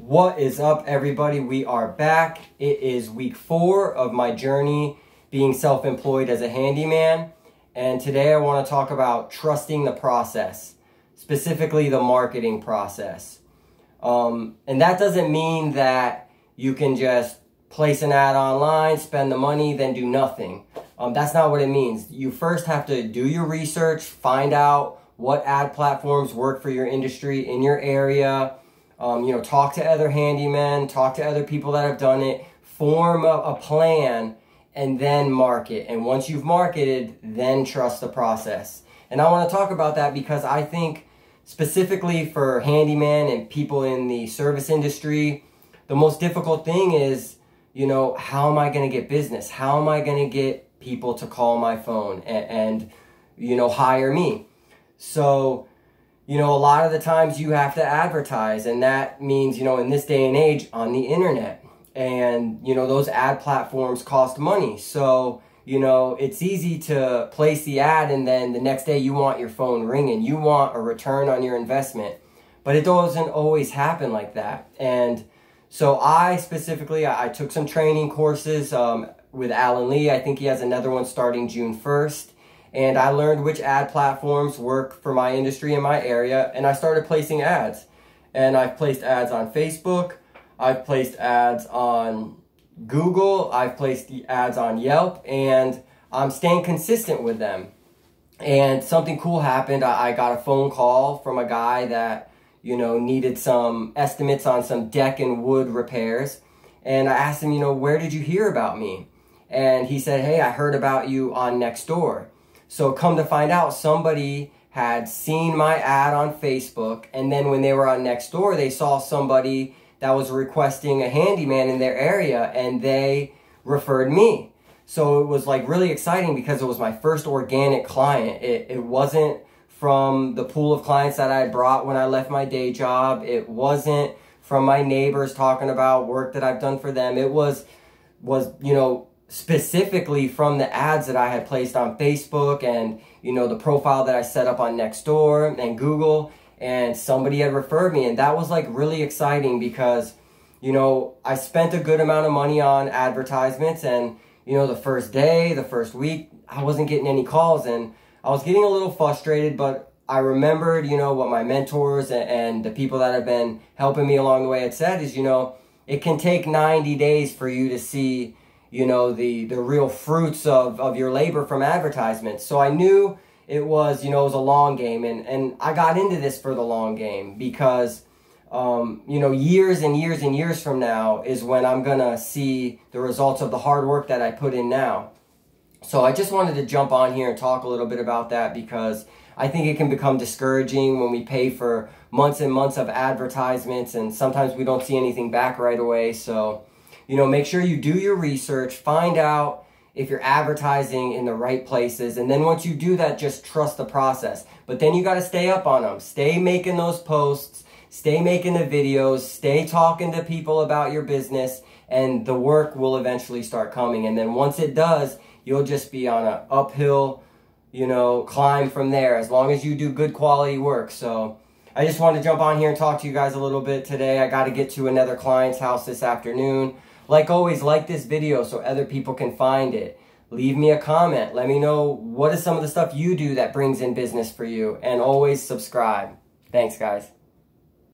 What is up, everybody? We are back. It is week 4 of my journey being self-employed as a handyman. And today I want to talk about trusting the process, specifically the marketing process. And that doesn't mean that you can just place an ad online, spend the money, then do nothing. That's not what it means. You first have to do your research, find out what ad platforms work for your industry in your area. Talk to other handymen, talk to other people that have done it, form a plan, and then market. And once you've marketed, then trust the process. And I want to talk about that because I think specifically for handyman and people in the service industry, the most difficult thing is, how am I going to get business? How am I going to get people to call my phone and hire me? So, a lot of the times you have to advertise, and that means, in this day and age on the internet. And, those ad platforms cost money. So, it's easy to place the ad and then the next day you want your phone ringing. You want a return on your investment. But it doesn't always happen like that. And so I took some training courses with Alan Lee. I think he has another one starting June 1st. And I learned which ad platforms work for my industry in my area, and I started placing ads. And I've placed ads on Facebook, I've placed ads on Google, I've placed ads on Yelp, and I'm staying consistent with them. And something cool happened. I got a phone call from a guy that, needed some estimates on some deck and wood repairs. And I asked him, where did you hear about me? And he said, hey, I heard about you on Nextdoor. So come to find out, somebody had seen my ad on Facebook, and then when they were on Nextdoor, they saw somebody that was requesting a handyman in their area, and they referred me. So it was really exciting because it was my first organic client. It wasn't from the pool of clients that I brought when I left my day job. It wasn't from my neighbors talking about work that I've done for them. It was specifically from the ads that I had placed on Facebook and, the profile that I set up on Nextdoor and Google, and somebody had referred me. And that was really exciting because, I spent a good amount of money on advertisements, and, the first day, the first week, I wasn't getting any calls, and I was getting a little frustrated, but I remembered, what my mentors and the people that have been helping me along the way had said is, it can take 90 days for you to see the real fruits of your labor from advertisements. So I knew it was, it was a long game, and I got into this for the long game because, years and years and years from now is when I'm gonna see the results of the hard work that I put in now. So I just wanted to jump on here and talk a little bit about that because I think it can become discouraging when we pay for months and months of advertisements and sometimes we don't see anything back right away. So make sure you do your research, find out if you're advertising in the right places, and then once you do that, just trust the process. But then you got to stay up on them. Stay making those posts, stay making the videos, stay talking to people about your business, and the work will eventually start coming. And then once it does, you'll just be on an uphill, climb from there, as long as you do good quality work. So I just wanted to jump on here and talk to you guys a little bit today. I got to get to another client's house this afternoon. Like always, like this video so other people can find it. Leave me a comment. Let me know what is some of the stuff you do that brings in business for you. And always subscribe. Thanks, guys.